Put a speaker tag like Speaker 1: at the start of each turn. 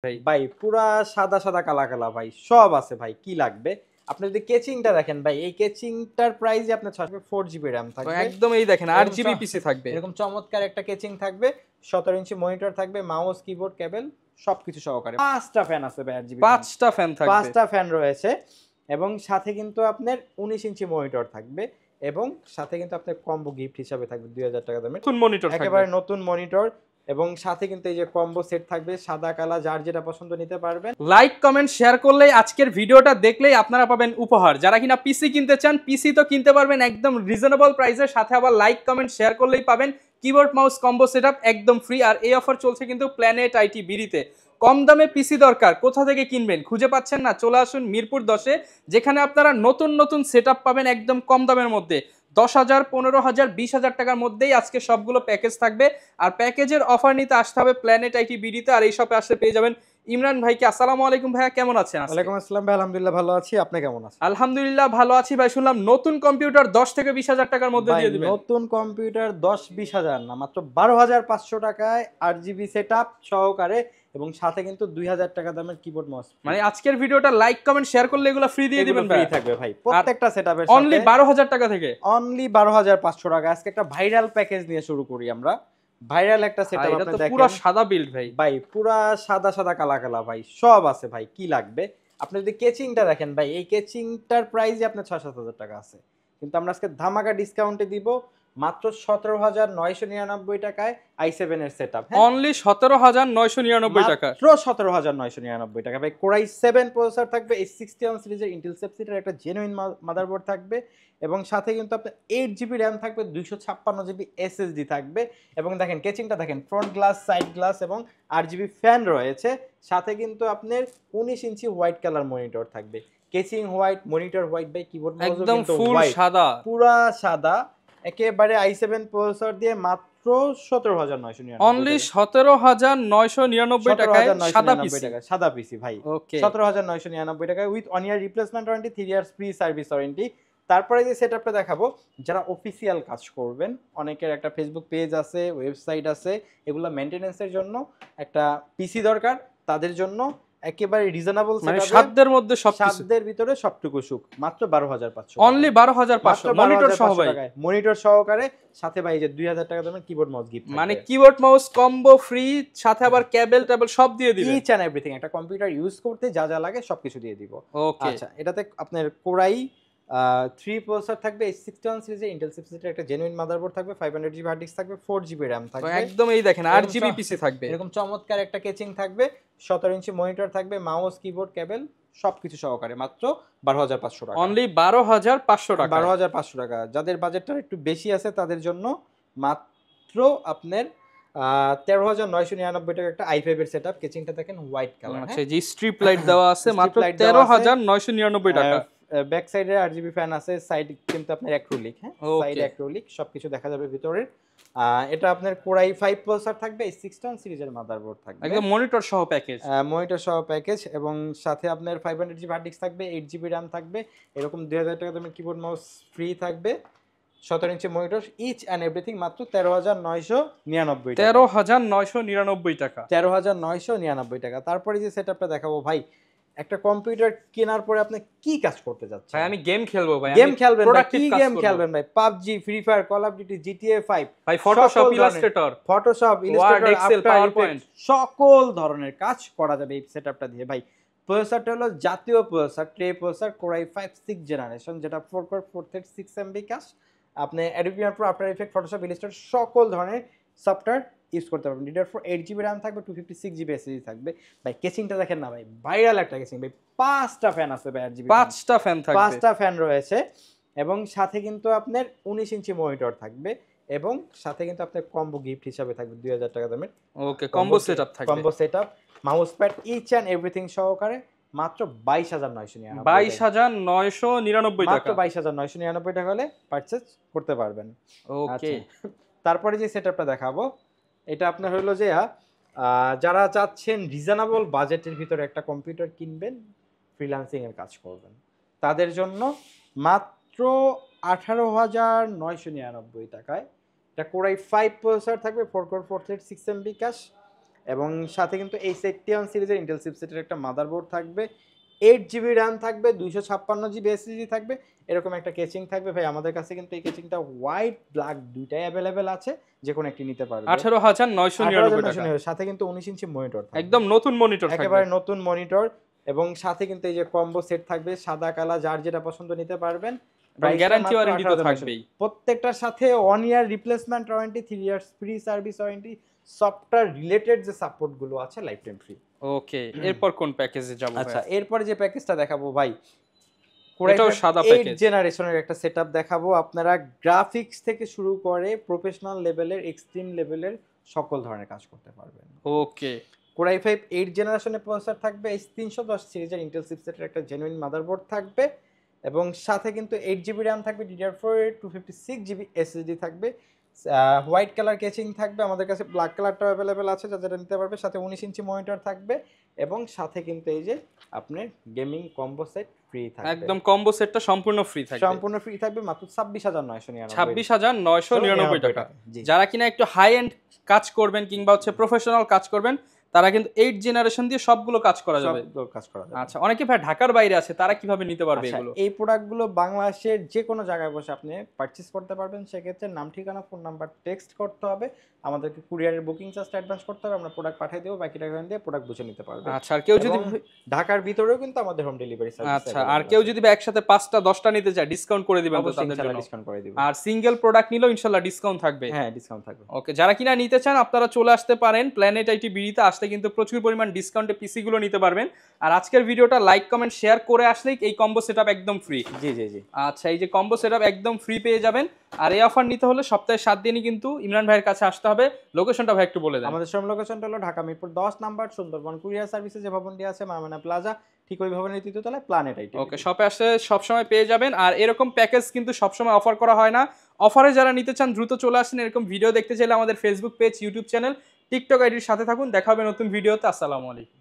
Speaker 1: ভাই
Speaker 2: ভাই পুরা সাদা সাদা কালা কালা ভাই সব আছে ভাই, কি লাগবে? আপনি যদি কেচিংটা দেখেন ভাই, এই কেচিংটার প্রাইসই আপনার 4 GB র্যাম থাকবে।
Speaker 1: একদম এই দেখেন
Speaker 2: এরকম
Speaker 1: 8 জিবি পিসি থাকবে।
Speaker 2: এরকম চমৎকার একটা কেচিং থাকবে, 17 ইঞ্চি মনিটর থাকবে, মাউস কিবোর্ড কেবল সবকিছু সহকারে। 5টা ফ্যান আছে ভাই, 8 GB ফ্যান,
Speaker 1: 5টা ফ্যান থাকবে।
Speaker 2: 5টা ফ্যান রয়েছে। এবং সাথে কিন্তু আপনার 19 ইঞ্চি মনিটর থাকবে, এবং সাথে কিন্তু আপনার কম্বো গিফট হিসাবে থাকবে 2000 টাকা দামের
Speaker 1: নতুন মনিটর থাকবে,
Speaker 2: একেবারে নতুন মনিটর। এবং সাথে কিন্তু এই যে কম্বো সেট থাকবে, সাদা কালা যার যেটা পছন্দ নিতে পারবেন।
Speaker 1: লাইক কমেন্ট শেয়ার করলেই আজকের ভিডিওটা দেখলেই আপনারা পাবেন উপহার। যারা কিনা পিসি কিনতে চান পিসি তো কিনতে পারবেন একদম রিজনেবল প্রাইসের সাথে, আবার লাইক কমেন্ট শেয়ার করলেই পাবেন কিবোর্ড মাউস কম্বো সেটআপ একদম ফ্রি। আর এই অফার চলছে কিন্তু প্ল্যানেট আইটি বিডিতে। কম দামে পিসি দরকার, কোথা থেকে কিনবেন খুঁজে পাচ্ছেন না, চলে আসুন মিরপুর 10-এ, যেখানে আপনারা নতুন নতুন সেটআপ পাবেন একদম কম দামের মধ্যে। 10,000, 15,000, 20,000 টাকার মধ্যেই আজকে সবগুলো প্যাকেজ থাকবে। আর প্যাকেজের অফার নিতে আসতে হবে প্ল্যানেট আইটি বিডিতে। আর এই শপে আসলে পেয়ে যাবেন ইমরান ভাইকে। আসসালামু আলাইকুম ভাইয়া, কেমন আছেন?
Speaker 2: ওয়ালাইকুম আসসালাম ভাই, আলহামদুলিল্লাহ ভালো আছি, আপনি কেমন আছেন?
Speaker 1: আলহামদুলিল্লাহ ভালো আছি ভাই। শুনলাম নতুন কম্পিউটার 10 থেকে 20,000 টাকার মধ্যে
Speaker 2: ভাই
Speaker 1: দিয়ে দিবেন।
Speaker 2: নতুন কম্পিউটার 10-20 হাজার না, মাত্র 12,500 টাকায় 8 GB সেটআপ সহকারে, এবং সাথে কিন্তু 2000 টাকা দামের কিবোর্ড মাউস।
Speaker 1: মানে আজকের ভিডিওটা লাইক কমেন্ট শেয়ার করলে এগুলো ফ্রি দিয়ে দিবেন
Speaker 2: ফ্রি
Speaker 1: ভাই?
Speaker 2: থাকবে ভাই প্রত্যেকটা সেটআপের
Speaker 1: অনলি
Speaker 2: সাথে।
Speaker 1: 12,000 টাকা থেকে?
Speaker 2: অনলি 12,500 টাকা। আজকে একটা ভাইরাল প্যাকেজ নিয়ে শুরু করি আমরা। ভাইরাল একটা
Speaker 1: ভাই
Speaker 2: সেটআপ
Speaker 1: এটা
Speaker 2: আপনি
Speaker 1: তো পুরো
Speaker 2: দেখেন
Speaker 1: সাদা বিল্ড ভাই।
Speaker 2: ভাই, পুরা সাদা সাদা কালা কালা ভাই সব আছে ভাই, কি লাগবে? আপনি যদি কেচিংটা দেখেন ভাই, এই কেচিংটার প্রাইসই আপনার 6-7 হাজার টাকা আছে, কিন্তু আমরা আজকে ধামাকা ডিসকাউন্টে দিব মাত্র 17,999 টাকায় i7 এর সেটআপ। হ্যাঁ,
Speaker 1: অনলি 17,999 টাকা।
Speaker 2: মাত্র 17,999 টাকা ভাই। কোরাই 7 প্রসেসর থাকবে, এই 61 সিরিজের ইন্টেল সেপসিটার একটা জেনুইন মাদারবোর্ড থাকবে, এবং সাথে কিন্তু আপনার 8 GB র্যাম থাকবে, 256 GB এসএসডি থাকবে। এবং দেখেন কেচিংটা দেখেন, ফ্রন্ট গ্লাস, সাইড গ্লাস এবং 8 GB ফ্যান রয়েছে। সাথে কিন্তু আপনার 19 ইঞ্চি হোয়াইট কালার মনিটর থাকবে। কেচিং হোয়াইট, মনিটর হোয়াইট ভাই, কিবোর্ড মাউসও
Speaker 1: একদম
Speaker 2: কিন্তু
Speaker 1: ফুল
Speaker 2: হোয়াইট,
Speaker 1: সাদা।
Speaker 2: পুরা সাদা। একেবারে i7 প্রসেসর দিয়ে মাত্র 17,999
Speaker 1: অনলি 17,999 টাকায় সাদা
Speaker 2: 17,999
Speaker 1: পিসি।
Speaker 2: টাকা সাদা পিসি ভাই।
Speaker 1: ওকে,
Speaker 2: 17,999 টাকায় with 1 year replacement warranty, 3 years free service warranty. তারপরে যে সেটআপটা দেখাবো, যারা অফিসিয়াল কাজ করবেন, অনেকের একটা ফেসবুক পেজ আছে, ওয়েবসাইট আছে, এগুলো মেইনটেনেন্সের জন্য একটা পিসি দরকার, তাদের জন্য একেবারে রিজনেবল
Speaker 1: মানে
Speaker 2: সেটআপে,
Speaker 1: সাধ্যের মধ্যে সবকিছু।
Speaker 2: সাধ্যের ভিতরে সবটুকু সুখ, মাত্র 12,500।
Speaker 1: অনলি 12,500 মনিটর সহ ভাই।
Speaker 2: মনিটর সহকারে, সাথে ভাই যে 2000 টাকা দামের কিবোর্ড মাউস গিফট
Speaker 1: মানে কিবোর্ড মাউস কম্বো ফ্রি, সাথে আবার কেবল টেবল সব দিয়ে দিবেন।
Speaker 2: ইচ এন্ড এভরিথিং, একটা কম্পিউটার ইউজ করতে যা যা লাগে সবকিছু দিয়ে দিব।
Speaker 1: ওকে,
Speaker 2: আচ্ছা, এটাতে আপনার কোরাই 3 প্রসেসর থাকবে, 61 সিরিজের ইন্টেল চিপসেটের একটা জেনুইন মাদারবোর্ড থাকবে, 500 GB হার্ড ডিস্ক থাকবে, 4 GB র্যাম থাকবে।
Speaker 1: একদম এই দেখেন 8 জিবি পিসি থাকবে।
Speaker 2: এরকম চমৎকার একটা কেচিং থাকবে, 17 ইঞ্চি মনিটর থাকবে, মাউস কিবোর্ড কেবল সবকিছু সহকারে, মাত্র 12,500 টাকা।
Speaker 1: অনলি 12,500 টাকা।
Speaker 2: 12,500 টাকা। যাদের বাজেটটা একটু বেশি আছে তাদের জন্য মাত্র আপনার 13,999 টাকা একটা i5 এর সেটআপ। কেচিংটা দেখেন হোয়াইট কালার।
Speaker 1: আচ্ছা, যে স্ট্রিপ লাইট দেওয়া আছে মাত্র
Speaker 2: Strip light দেওয়া আছে।
Speaker 1: 13,999 টাকা।
Speaker 2: ব্যাক সাইডে 8 GB ফ্যান আছে, সাইড কিন্তু আপনার অ্যাক্রিলিক। হ্যাঁ, সাইড
Speaker 1: ওকে,
Speaker 2: অ্যাক্রিলিক, সবকিছু দেখা যাবে ভিতরে। এটা আপনার কোরাই 5 প্রসেসর থাকবে, 61 সিরিজের মাদারবোর্ড থাকবে,
Speaker 1: একদম মনিটর সহ প্যাকেজ।
Speaker 2: মনিটর সহ প্যাকেজ, এবং সাথে আপনার 500 GB হার্ড ডিস্ক থাকবে, 8 GB র্যাম থাকবে, এরকম 2000 টাকা দামের কিবোর্ড মাউস ফ্রি থাকবে, 17 inch monitor, each and everything মাত্র 13,999 টাকা।
Speaker 1: 13,999 টাকা।
Speaker 2: 13,999 টাকা। তারপরে যে সেটআপটা দেখাবো ভাই, একটা কম্পিউটার কেনার পরে আপনি কি কাজ করতে যাচ্ছেন?
Speaker 1: ভাই আমি গেম খেলবো ভাই।
Speaker 2: গেম খেলবেন ভাই,
Speaker 1: প্রোডাক্টিভ
Speaker 2: কি
Speaker 1: কাজ
Speaker 2: গেম
Speaker 1: করব
Speaker 2: খেলবেন ভাই? PUBG, Free Fire, Call of Duty, GTA 5,
Speaker 1: ভাই। Photoshop, Illustrator,
Speaker 2: Photoshop,
Speaker 1: Word,
Speaker 2: Illustrator,
Speaker 1: Excel,
Speaker 2: After
Speaker 1: PowerPoint,
Speaker 2: Effect, সকল ধরনের কাজ করা যাবে এই সেটআপটা দিয়ে ভাই। প্রসেসরটা হলো জাতীয় processor, tray processor, core i 5 6 generation, যেটা 4 কোর 4 থ্রেড 6 এমবি ক্যাশ। আপনি Adobe Premiere Pro, after effect, Photoshop, Illustrator সকল ধরনের সফটওয়্যার ইউজ করতে পারবেন। DDR4 8 GB র্যাম থাকবে, 256 GB এসএসডি থাকবে ভাই। কেচিংটা দেখেন না ভাই, ভাইরাল একটা কেচিং ভাই। 5টা ফ্যান আছে ভাই, 8 GB
Speaker 1: 5টা ফ্যান থাকবে।
Speaker 2: 5টা ফ্যান রয়েছে, এবং সাথে কিন্তু আপনার 19 ইঞ্চি মনিটর থাকবে, এবং সাথে কিন্তু আপনার কম্বো গিফট হিসাবে থাকবে 2000 টাকা দামের
Speaker 1: ওকে, কম্বো সেটআপ থাকবে।
Speaker 2: Combo setup, mouse pad, each and everything সহকারে মাত্র 22,999
Speaker 1: 22,999
Speaker 2: মাত্র
Speaker 1: টাকা।
Speaker 2: 22,999 টাকা হলে পারচেজ করতে পারবেন।
Speaker 1: ওকে,
Speaker 2: আচ্ছা, তারপরে যে সেটআপটা দেখাবো, এটা আপনার হলো যে যারা চাচ্ছেন রিজনেবল বাজেটের ভিতরে একটা কম্পিউটার কিনবেন, ফ্রিল্যান্সিং এর কাজ করবেন, তাদের জন্য মাত্র 18,999 টাকায় এটা কোরাই 5 প্রসেসর থাকবে, 4 কোর 4 থ্রেড 6 এমবি ক্যাশ, এবং সাথে কিন্তু এই 81 সিরিজের ইন্টেল চিপসেটের একটা মাদারবোর্ড থাকবে, 8GB র্যাম থাকবে, 256GB SSD থাকবে, এরকম একটা কেচিং থাকবে। ভাই আমাদের কাছে কিন্তু এই কেচিংটা হোয়াইট ব্ল্যাক দুইটাই অ্যাভেলেবেল আছে, যে কোনো একটি নিতে পারবে।
Speaker 1: 18,999 টাকা।
Speaker 2: সাথে কিন্তু 19 ইঞ্চি মনিটর থাকবে,
Speaker 1: একদম নতুন মনিটর থাকবে,
Speaker 2: একেবারে নতুন মনিটর। এবং সাথে কিন্তু এই যে কম্বো সেট থাকবে, সাদা কালার, যার যেটা পছন্দ নিতে পারবেন।
Speaker 1: গ্যারান্টি ওয়ারেন্টি তো থাকবেই
Speaker 2: প্রত্যেকটার সাথে 1 ইয়ার replacement warranty, 3 years free service warranty, software related যে সাপোর্ট গুলো আছে লাইফ টাইম ফ্রি।
Speaker 1: ওকে, এরপর কোন প্যাকেজে যাব?
Speaker 2: আচ্ছা, এরপর যে প্যাকেজটা দেখাবো ভাই,
Speaker 1: এটাও সাদা প্যাকেজ,
Speaker 2: 8 জেনারেশনের একটা সেটআপ দেখাবো। আপনারা গ্রাফিক্স থেকে শুরু করে প্রফেশনাল লেভেলের, এক্সট্রিম লেভেলের সকল ধরনের কাজ করতে পারবেন।
Speaker 1: ওকে,
Speaker 2: Core i5 8 জেনারেশনের প্রসেসর থাকবে, S310 সিরিজের ইন্টেল চিপসেটের একটা জেনুইন মাদারবোর্ড থাকবে, এবং সাথে কিন্তু 8GB র্যাম থাকবে, DDR4 256GB SSD থাকবে, হোয়াইট কালার কেচিং থাকবে, আমাদের কাছে ব্ল্যাক কালারটাও অ্যাভেলেবেল আছে, যা যেটা নিতে পারবে। সাথে 19 ইঞ্চি মনিটর থাকবে, এবং সাথে কিন্তু এই যে আপনার গেমিং কম্বো সেট ফ্রি থাকবে।
Speaker 1: একদম কম্বো সেটটা সম্পূর্ণ ফ্রি থাকবে,
Speaker 2: সম্পূর্ণ ফ্রি থাকবে মাত্র 26,999
Speaker 1: 26,999 টাকা। যারা কিনা একটু হাই এন্ড কাজ করবেন কিংবা হচ্ছে প্রফেশনাল কাজ করবেন, তারা কিন্তু 8 জেনারেশন দিয়ে সবগুলো কাজ করা যাবে। আচ্ছা, অনেকে ভাই ঢাকার বাইরে আছে, তারা কিভাবে নিতে পারবে এগুলো?
Speaker 2: এই প্রোডাক্টগুলো বাংলাদেশের যে কোনো জায়গায় বসে আপনি পারচেজ করতে পারবেন। সেক্ষেত্রে নাম, ঠিকানা, ফোন নাম্বার টেক্সট করতে হবে, আমাদেরকে কুরিয়ারের বুকিং চার্জটা অ্যাডভান্স করতে হবে, আমরা প্রোডাক্ট পাঠিয়ে দেবো, বাকি টাকা দিয়ে প্রোডাক্ট বুঝে নিতে পারবেন।
Speaker 1: আচ্ছা, আর কেউ যদি
Speaker 2: ঢাকার ভিতরেও কিন্তু আমাদের হোম ডেলিভারি সার্ভিস আছে।
Speaker 1: আচ্ছা, আর কেউ যদি একসাথে 5টা 10টা নিতে চায়, ডিসকাউন্ট করে দিবেন তো তাদের জন্য?
Speaker 2: ডিসকাউন্ট করে দিব।
Speaker 1: আর সিঙ্গেল প্রোডাক্ট নিলেও ইনশাআল্লাহ ডিসকাউন্ট থাকবে?
Speaker 2: হ্যাঁ, ডিসকাউন্ট থাকবে।
Speaker 1: ওকে, যারা কিনা নিতে চান আপনারা চলে আসতে পারেন প্ল্যানেট আইটি বিডিতে। আসলে কিন্তু প্রচুর পরিমাণ ডিসকাউন্টে পিসি গুলো নিতে পারবেন। আর আজকের ভিডিওটা লাইক, কমেন্ট, শেয়ার করে আসলেই এই কম্বো সেটআপ একদম ফ্রি।
Speaker 2: জি জি জি।
Speaker 1: আচ্ছা, এই যে কম্বো সেটআপ একদম ফ্রি পেয়ে যাবেন। আর এই অফার নিতে হলে সপ্তাহে 7 দিনই কিন্তু ইমরান ভাইয়ের কাছে আসতে হবে। লোকেশনটা ভাই একটু বলে দেন।
Speaker 2: আমাদের শোরুম লোকেশনটা হলো ঢাকা মিরপুর 10 নাম্বার, সুন্দরবন কুরিয়ার সার্ভিসে যে ভবনটি আছে, মামানা প্লাজা, ঠিক ওই ভবনের তৃতীয় তলায় প্ল্যানেট আইটি।
Speaker 1: ওকে, শপে আসলে সবসময় পেয়ে যাবেন। আর এরকম প্যাকেজ কিন্তু সবসময় অফার করা হয় না। অফারে যারা নিতে চান দ্রুত চলে আসেন। এরকম ভিডিও দেখতে চাইলে আমাদের Facebook page, YouTube channel, TikTok আইডির সাথে থাকুন। দেখা হবে নতুন ভিডিওতে। আসসালামু আলাইকুম।